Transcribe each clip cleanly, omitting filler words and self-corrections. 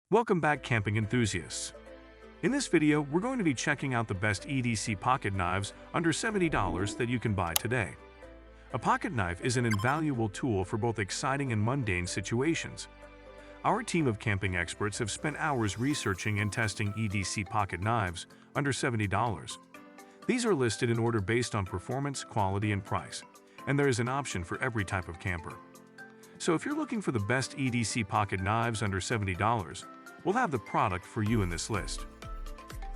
Welcome back, camping enthusiasts. In this video, we're going to be checking out the best EDC pocket knives under $70 that you can buy today. A pocket knife is an invaluable tool for both exciting and mundane situations. Our team of camping experts have spent hours researching and testing EDC pocket knives under $70. These are listed in order based on performance, quality, and price, and there is an option for every type of camper. So if you're looking for the best EDC pocket knives under $70, we'll have the product for you in this list.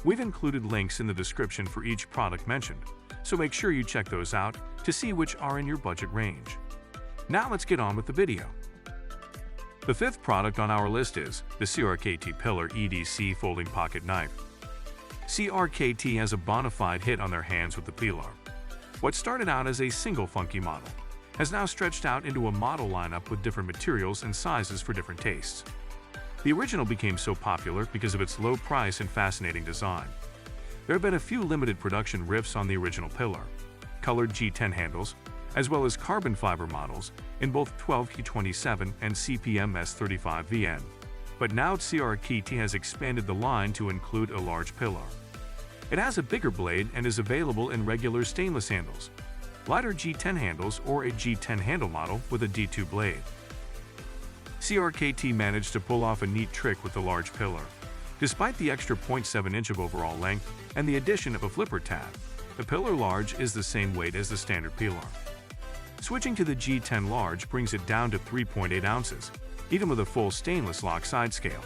We've included links in the description for each product mentioned, so make sure you check those out to see which are in your budget range. Now let's get on with the video. The fifth product on our list is the HCRKT Pilar EDC Folding Pocket Knife. HCRKT has a bona fide hit on their hands with the Pilar. What started out as a single funky model has now stretched out into a model lineup with different materials and sizes for different tastes. The original became so popular because of its low price and fascinating design. There have been a few limited production riffs on the original Pilar, colored G10 handles, as well as carbon fiber models in both 12K27 and CPMS35VN. But now HCRKT has expanded the line to include a large Pilar. It has a bigger blade and is available in regular stainless handles, lighter G10 handles, or a G10 handle model with a D2 blade. HCRKT managed to pull off a neat trick with the large Pilar. Despite the extra 0.7 inch of overall length and the addition of a flipper tab, the Pilar Large is the same weight as the standard Pilar. Switching to the G10 Large brings it down to 3.8 ounces, even with a full stainless lock side scale.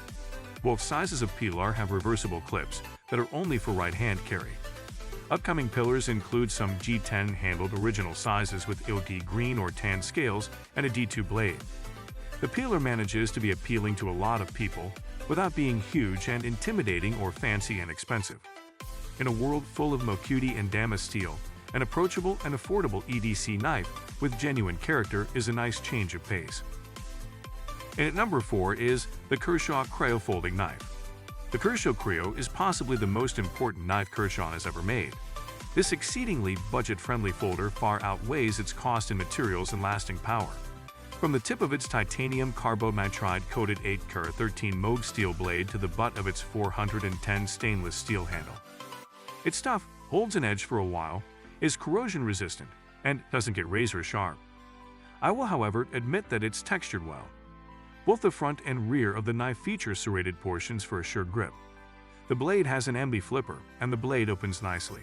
Both sizes of Pilar have reversible clips that are only for right-hand carry. Upcoming Pilars include some G10 handled original sizes with OD green or tan scales and a D2 blade. The Pilar manages to be appealing to a lot of people without being huge and intimidating or fancy and expensive. In a world full of Mocuti and Damas steel, an approachable and affordable EDC knife with genuine character is a nice change of pace. And at number 4 is the Kershaw Cryo Folding Knife. The Kershaw Cryo is possibly the most important knife Kershaw has ever made. This exceedingly budget-friendly folder far outweighs its cost in materials and lasting power. From the tip of its titanium carbonitride-coated 8K13 Moog steel blade to the butt of its 410 stainless steel handle. Its stuff holds an edge for a while, is corrosion-resistant, and doesn't get razor-sharp. I will, however, admit that it's textured well. Both the front and rear of the knife feature serrated portions for a sure grip. The blade has an ambi flipper, and the blade opens nicely.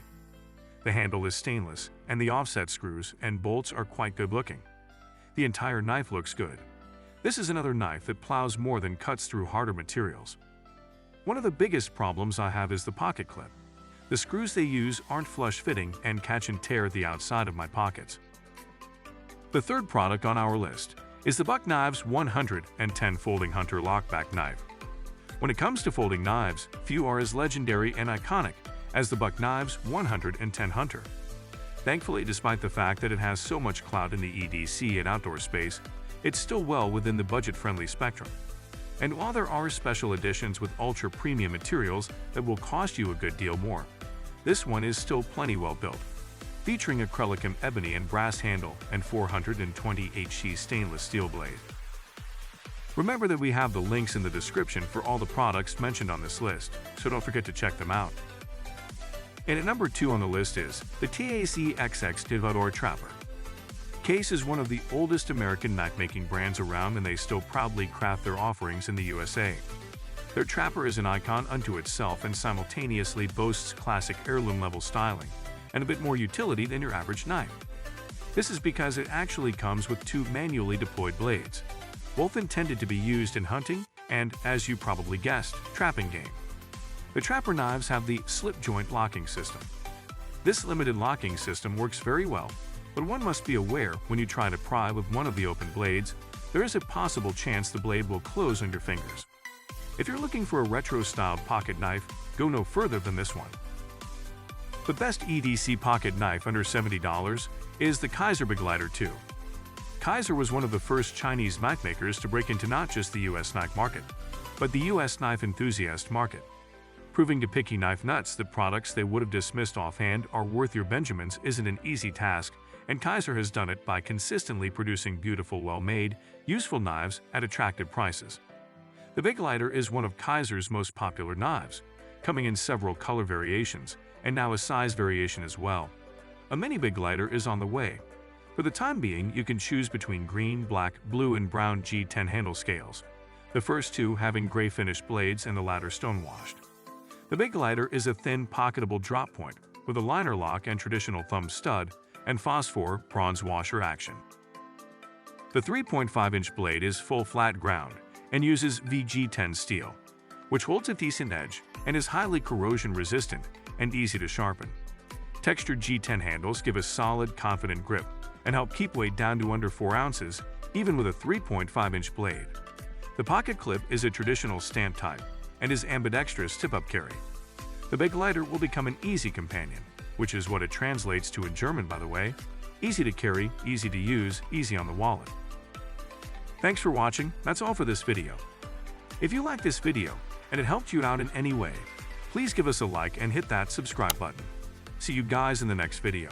The handle is stainless, and the offset screws and bolts are quite good-looking. The entire knife looks good. This is another knife that plows more than cuts through harder materials. One of the biggest problems I have is the pocket clip. The screws they use aren't flush-fitting and catch and tear at the outside of my pockets. The third product on our list is the Buck Knives 110 Folding Hunter Lockback Knife. When it comes to folding knives, few are as legendary and iconic as the Buck Knives 110 Hunter. Thankfully, despite the fact that it has so much clout in the EDC and outdoor space, it's still well within the budget-friendly spectrum. And while there are special editions with ultra-premium materials that will cost you a good deal more, this one is still plenty well built, featuring acrylic ebony and brass handle and 420 HC stainless steel blade. Remember that we have the links in the description for all the products mentioned on this list, so don't forget to check them out. And at number 2 on the list is the TAC XX Divador Trapper. Case is one of the oldest American knife-making brands around, and they still proudly craft their offerings in the USA. Their trapper is an icon unto itself and simultaneously boasts classic heirloom-level styling and a bit more utility than your average knife. This is because it actually comes with 2 manually deployed blades, both intended to be used in hunting and, as you probably guessed, trapping game. The trapper knives have the slip joint locking system. This limited locking system works very well, but one must be aware when you try to pry with one of the open blades, there is a possible chance the blade will close on your fingers. If you're looking for a retro-styled pocket knife, go no further than this one. The best EDC pocket knife under $70 is the Kizer Begleiter2. Kizer was one of the first Chinese knife makers to break into not just the US knife market, but the US knife enthusiast market. Proving to picky knife nuts that products they would have dismissed offhand are worth your Benjamins isn't an easy task, and Kizer has done it by consistently producing beautiful, well-made, useful knives at attractive prices. The Begleiter is one of Kizer's most popular knives, coming in several color variations and now a size variation as well. A mini Begleiter is on the way. For the time being, you can choose between green, black, blue, and brown G10 handle scales, the first two having gray finished blades and the latter stone-washed. The Begleiter is a thin, pocketable drop point with a liner lock and traditional thumb stud and phosphor bronze washer action. The 3.5-inch blade is full flat ground and uses VG10 steel, which holds a decent edge and is highly corrosion resistant and easy to sharpen. Textured G10 handles give a solid, confident grip and help keep weight down to under 4 ounces, even with a 3.5-inch blade. The pocket clip is a traditional stamp type and is ambidextrous tip-up carry. The Begleiter will become an easy companion, which is what it translates to in German, by the way. Easy to carry, easy to use, easy on the wallet. Thanks for watching. That's all for this video. If you like this video and it helped you out in any way, please give us a like and hit that subscribe button. See you guys in the next video.